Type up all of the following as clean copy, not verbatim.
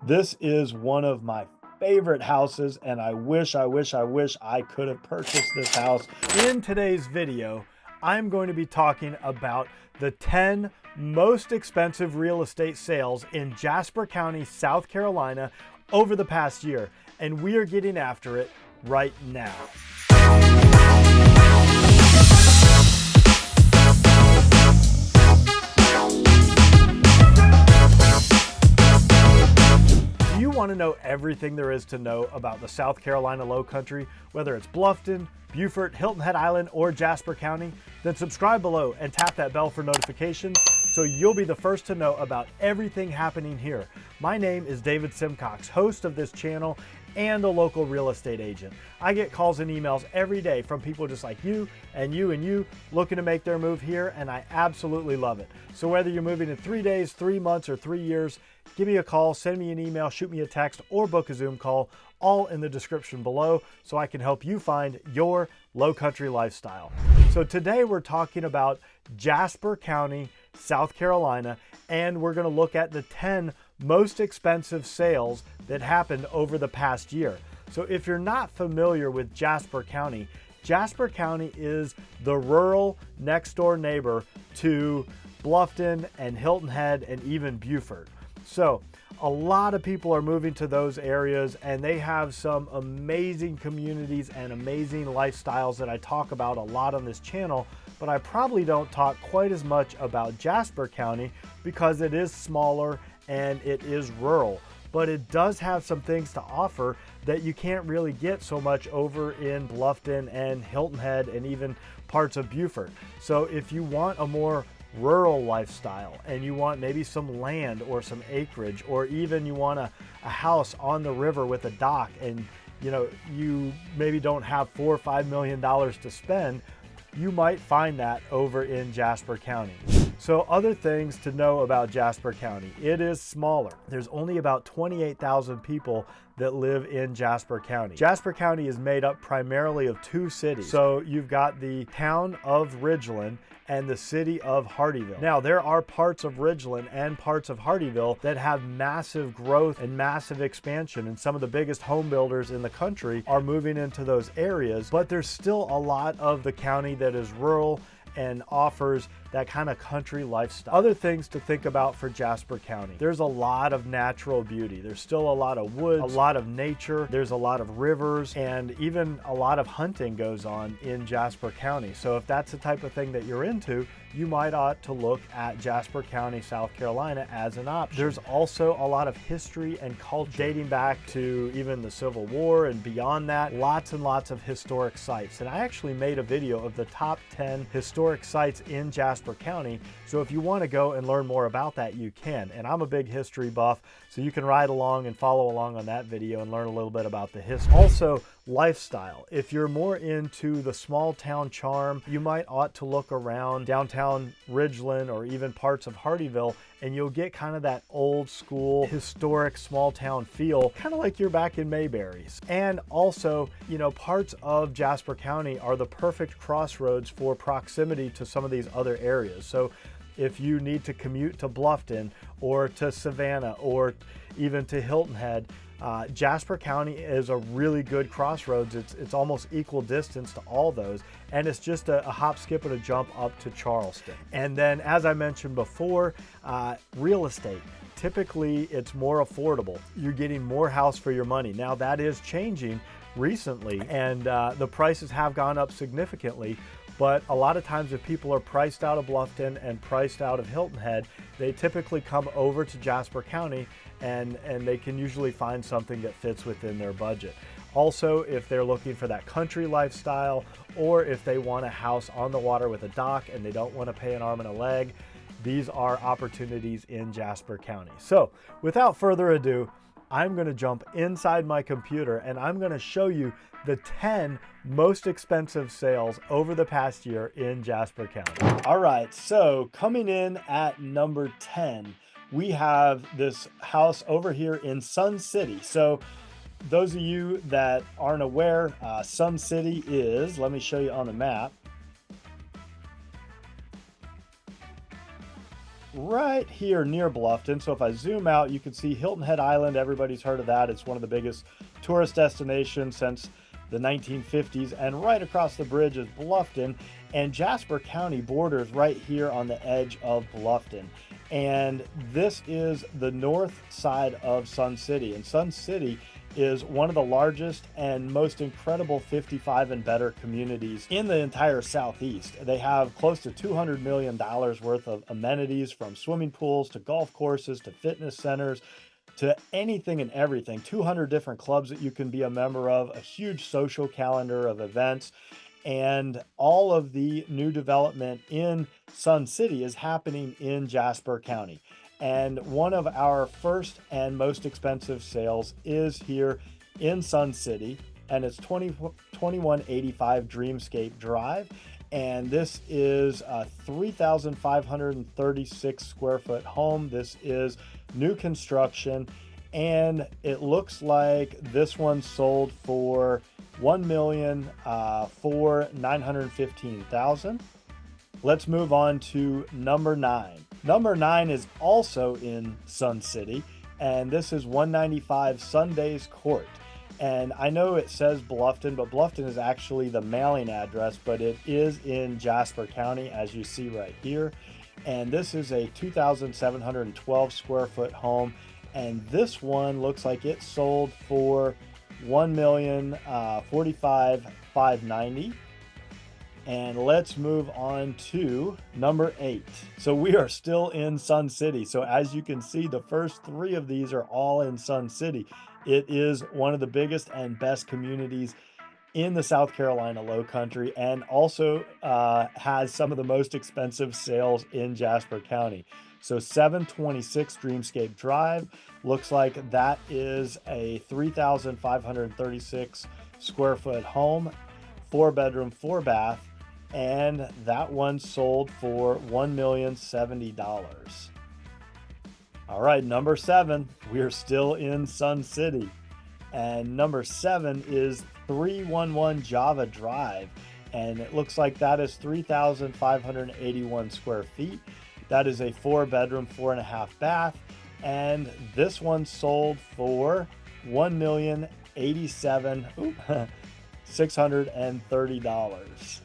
This is one of my favorite houses, and I wish I could have purchased this house. In today's video, I'm going to be talking about the 10 most expensive real estate sales in Jasper County, South Carolina over the past year, and we are getting after it right now. Do you want to know everything there is to know about the South Carolina Low Country, whether it's Bluffton, Beaufort, Hilton Head Island, or Jasper County? Then subscribe below and tap that bell for notifications so you'll be the first to know about everything happening here. My name is David Simcox, host of this channel and a local real estate agent. I get calls and emails every day from people just like you and you looking to make their move here, and I absolutely love it. So whether you're moving in 3 days, 3 months, or 3 years, give me a call, send me an email, shoot me a text, or book a Zoom call, all in the description below, so I can help you find your low country lifestyle. So today we're talking about Jasper County, South Carolina, and we're going to look at the 10 most expensive sales that happened over the past year. So if you're not familiar with Jasper County is the rural next door neighbor to Bluffton and Hilton Head and even Beaufort. So a lot of people are moving to those areas, and they have some amazing communities and amazing lifestyles that I talk about a lot on this channel, but I probably don't talk quite as much about Jasper County because it is smaller and it is rural, but it does have some things to offer that you can't really get so much over in Bluffton and Hilton Head and even parts of Beaufort. So if you want a more rural lifestyle and you want maybe some land or some acreage, or even you want a house on the river with a dock, and you maybe don't have $4 or $5 million to spend, you might find that over in Jasper County. So other things to know about Jasper County: it is smaller. There's only about 28,000 people that live in Jasper County. Jasper County is made up primarily of 2 cities. So you've got the town of Ridgeland and the city of Hardeeville. Now, there are parts of Ridgeland and parts of Hardeeville that have massive growth and massive expansion, and some of the biggest home builders in the country are moving into those areas, but there's still a lot of the county that is rural and offers that kind of country lifestyle. Other things to think about for Jasper County: there's a lot of natural beauty. There's still a lot of woods, a lot of nature. There's a lot of rivers, and even a lot of hunting goes on in Jasper County. So if that's the type of thing that you're into, you might ought to look at Jasper County, South Carolina as an option. There's also a lot of history and culture dating back to even the Civil War and beyond that. Lots and lots of historic sites. And I actually made a video of the top 10 historic sites in Jasper County. So if you want to go and learn more about that, you can. And I'm a big history buff, so you can ride along and follow along on that video and learn a little bit about the history. Also, lifestyle. If you're more into the small town charm, you might ought to look around downtown Ridgeland or even parts of Hardeeville, and you'll get kind of that old school historic small town feel, kind of like you're back in Mayberry's. And also, parts of Jasper County are the perfect crossroads for proximity to some of these other areas. So if you need to commute to Bluffton or to Savannah or even to Hilton Head, Jasper County is a really good crossroads. It's almost equal distance to all those, and it's just a hop, skip, and a jump up to Charleston. And then, as I mentioned before, real estate. Typically, it's more affordable. You're getting more house for your money. Now, that is changing recently, and the prices have gone up significantly. But a lot of times, if people are priced out of Bluffton and priced out of Hilton Head, they typically come over to Jasper County, and they can usually find something that fits within their budget. Also, if they're looking for that country lifestyle, or if they want a house on the water with a dock and they don't want to pay an arm and a leg, these are opportunities in Jasper County. So without further ado, I'm going to jump inside my computer and I'm going to show you the 10 most expensive sales over the past year in Jasper County. All right, so coming in at number 10, we have this house over here in Sun City. So those of you that aren't aware, Sun City is, let me show you on the map, right here near Bluffton. So if I zoom out, you can see Hilton Head Island. Everybody's heard of that. It's one of the biggest tourist destinations since the 1950s. And right across the bridge is Bluffton. And Jasper County borders right here on the edge of Bluffton. And this is the north side of Sun City. And Sun City is one of the largest and most incredible 55 and better communities in the entire Southeast. They have close to $200 million worth of amenities, from swimming pools to golf courses to fitness centers to anything and everything. 200 different clubs that you can be a member of, a huge social calendar of events. And all of the new development in Sun City is happening in Jasper County. And one of our first and most expensive sales is here in Sun City, and it's 2185 Dreamscape Drive. And this is a 3,536 square foot home. This is new construction, and it looks like this one sold for $1,915,000. Let's move on to number 9. Number 9 is also in Sun City, and this is 195 Sundays Court. And I know it says Bluffton, but Bluffton is actually the mailing address, but it is in Jasper County, as you see right here. And this is a 2,712 square foot home. And this one looks like it sold for $1,045,590. And let's move on to number 8. So we are still in Sun City. So as you can see, the first 3 of these are all in Sun City. It is one of the biggest and best communities in the South Carolina Low Country, and also has some of the most expensive sales in Jasper County. So 726 Dreamscape Drive looks like that is a 3,536 square foot home, 4-bedroom, 4-bath, and that one sold for $1,070,000. All right, number 7, we're still in Sun City. And number 7 is 311 Java Drive. And it looks like that is 3,581 square feet. That is a 4-bedroom, 4.5 bath. And this one sold for $1,087,630.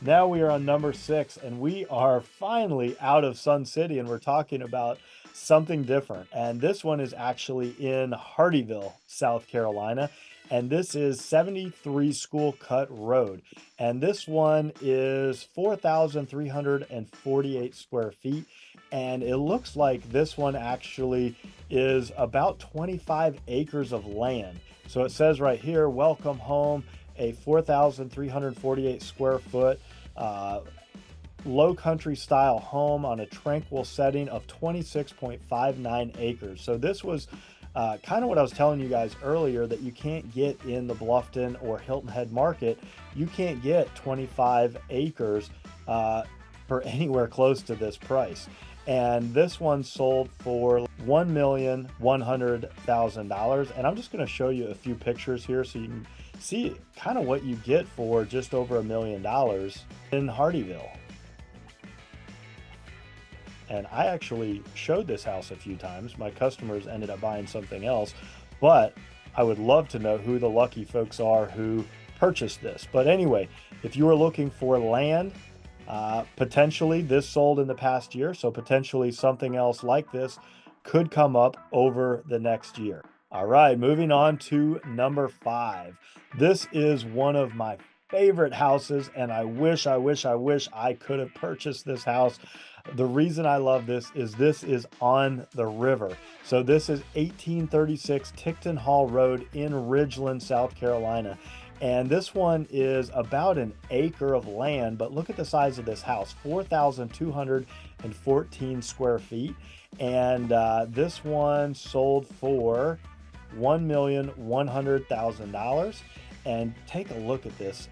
Now we are on number 6, and we are finally out of Sun City, and we're talking about something different. And this one is actually in Hardeeville, South Carolina. And this is 73 School Cut Road. And this one is 4,348 square feet. And it looks like this one actually is about 25 acres of land. So it says right here, welcome home, a 4,348 square foot low country style home on a tranquil setting of 26.59 acres. So this was kind of what I was telling you guys earlier, that you can't get in the Bluffton or Hilton Head market. You can't get 25 acres for anywhere close to this price. And this one sold for $1,100,000. And I'm just going to show you a few pictures here so you can see kind of what you get for just over $1 million in Hardeeville. And I actually showed this house a few times. My customers ended up buying something else, but I would love to know who the lucky folks are who purchased this. But anyway, if you are looking for land, potentially this sold in the past year, so potentially something else like this could come up over the next year. All right, moving on to number 5. This is one of my favorite houses, and I wish I could have purchased this house. The reason I love this is on the river. So this is 1836 Ticton Hall Road in Ridgeland, South Carolina. And this one is about an acre of land, but look at the size of this house, 4,214 square feet. And this one sold for $1,100,000. And take a look at this.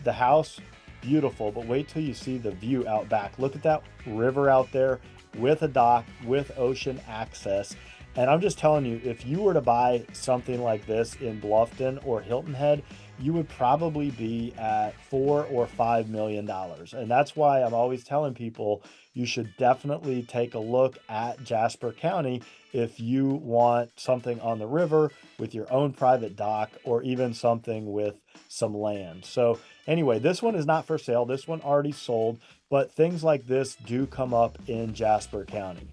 The house, beautiful, but wait till you see the view out back. Look at that river out there with a dock, with ocean access. And I'm just telling you, if you were to buy something like this in Bluffton or Hilton Head, you would probably be at $4 or $5 million. And that's why I'm always telling people you should definitely take a look at Jasper County if you want something on the river with your own private dock, or even something with some land. So anyway, this one is not for sale. This one already sold, but things like this do come up in Jasper County.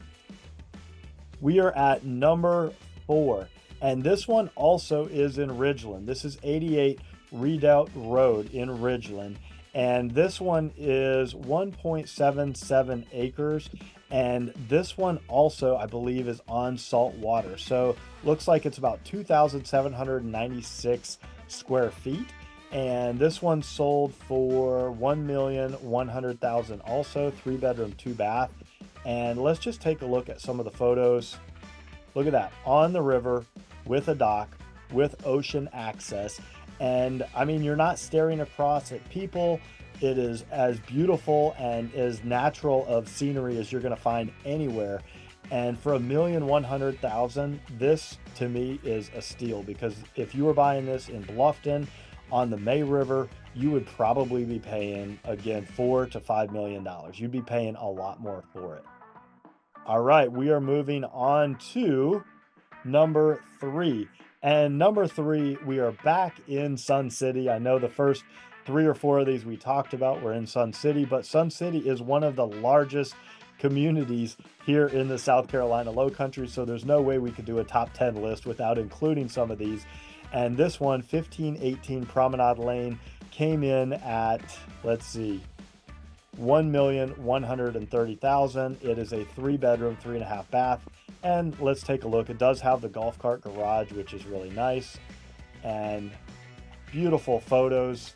We are at number 4, and this one also is in Ridgeland. This is 88 Redoubt Road in Ridgeland, and this one is 1.77 acres, and this one also, I believe, is on salt water. So looks like it's about 2,796 square feet, and this one sold for $1,100,000, also 3-bedroom 2-bath. And let's just take a look at some of the photos. Look at that, on the river with a dock, with ocean access. And I mean, you're not staring across at people. It is as beautiful and as natural of scenery as you're gonna find anywhere. And for $1,100,000, this to me is a steal, because if you were buying this in Bluffton on the May River, you would probably be paying, again, $4 to $5 million. You'd be paying a lot more for it. All right, we are moving on to number 3. And number 3, we are back in Sun City. I know the first 3 or 4 of these we talked about were in Sun City, but Sun City is one of the largest communities here in the South Carolina Lowcountry, so there's no way we could do a top 10 list without including some of these. And this one, 1518 Promenade Lane, came in at, let's see, $1,130,000. It is a 3-bedroom, 3.5 bath. And let's take a look. It does have the golf cart garage, which is really nice, and beautiful photos.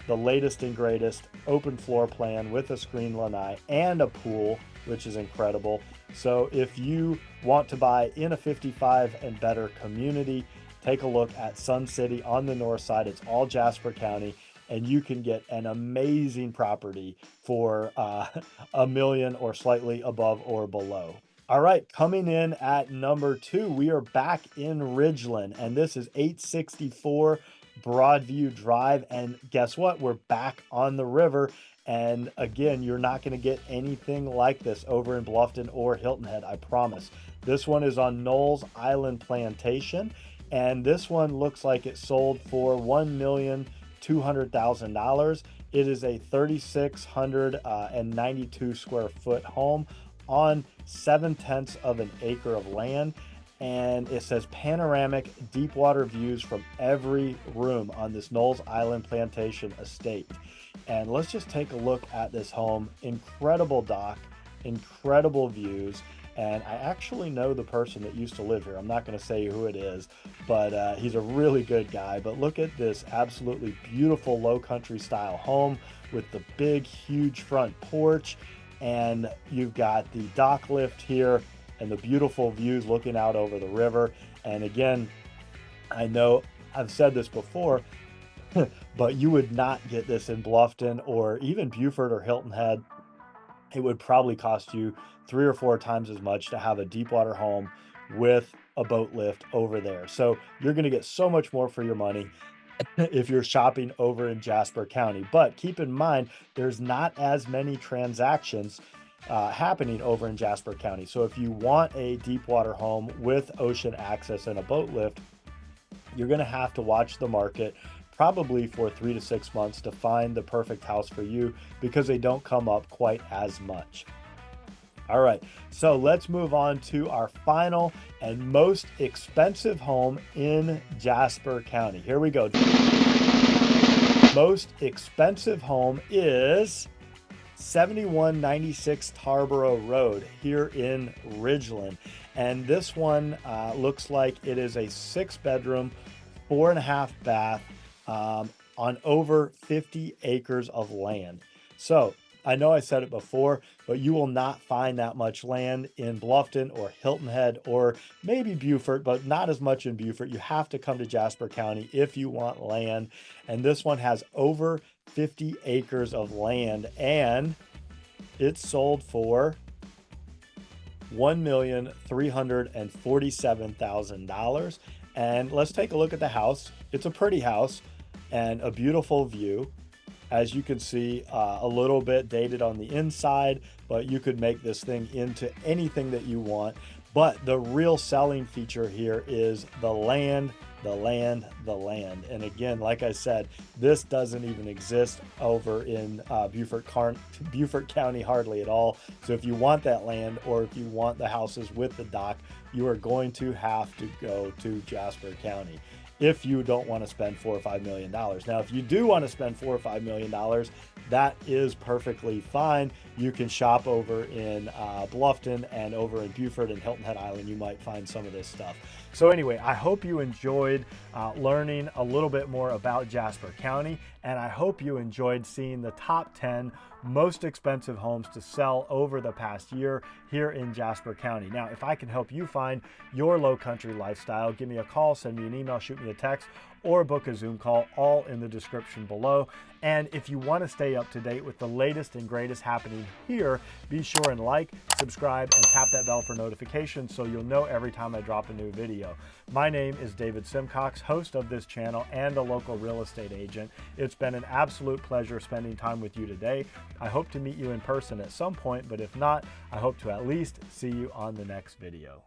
The latest and greatest open floor plan with a screen lanai and a pool, which is incredible. So if you want to buy in a 55 and better community, take a look at Sun City on the north side. It's all Jasper County, and you can get an amazing property for $1 million or slightly above or below. All right, coming in at number 2, we are back in Ridgeland, and this is 864 Broadview Drive. And guess what? We're back on the river. And again, you're not going to get anything like this over in Bluffton or Hilton Head, I promise. This one is on Knowles Island Plantation, and this one looks like it sold for $1,200,000. It is a 3,692 square foot home on 7/10 of an acre of land, and it says panoramic deep water views from every room on this Knowles Island Plantation estate. And let's just take a look at this home. Incredible dock, incredible views. And I actually know the person that used to live here. I'm not going to say who it is, but he's a really good guy. But look at this absolutely beautiful low country style home with the big, huge front porch. And you've got the dock lift here and the beautiful views looking out over the river. And again, I know I've said this before, but you would not get this in Bluffton or even Beaufort or Hilton Head. It would probably cost you 3 or 4 times as much to have a deep water home with a boat lift over there. So you're going to get so much more for your money if you're shopping over in Jasper County. But keep in mind, there's not as many transactions happening over in Jasper County. So if you want a deep water home with ocean access and a boat lift, you're going to have to watch the market probably for 3 to 6 months to find the perfect house for you, because they don't come up quite as much. All right, so let's move on to our final and most expensive home in Jasper County. Here we go. Most expensive home is 7196 Tarboro Road here in Ridgeland. And this one looks like it is a 6-bedroom, 4.5 bath on over 50 acres of land. So I know I said it before, but you will not find that much land in Bluffton or Hilton Head or maybe Beaufort, but not as much in Beaufort. You have to come to Jasper County if you want land. And this one has over 50 acres of land, and it sold for $1,347,000. And let's take a look at the house. It's a pretty house and a beautiful view. As you can see, a little bit dated on the inside, but you could make this thing into anything that you want. But the real selling feature here is the land, the land, the land. And again, like I said, this doesn't even exist over in Beaufort County hardly at all. So if you want that land, or if you want the houses with the dock, you are going to have to go to Jasper County if you don't want to spend $4 or $5 million. Now, if you do want to spend $4 or $5 million, that is perfectly fine. You can shop over in Bluffton and over in Beaufort and Hilton Head Island. You might find some of this stuff. So anyway, I hope you enjoyed learning a little bit more about Jasper County, and I hope you enjoyed seeing the top 10 most expensive homes to sell over the past year here in Jasper County. Now, if I can help you find your low country lifestyle, give me a call, send me an email, shoot me a text, or book a Zoom call, all in the description below. And if you want to stay up to date with the latest and greatest happening here, be sure and like, subscribe, and tap that bell for notifications so you'll know every time I drop a new video. My name is David Simcox, host of this channel and a local real estate agent. It's been an absolute pleasure spending time with you today. I hope to meet you in person at some point, but if not, I hope to at least see you on the next video.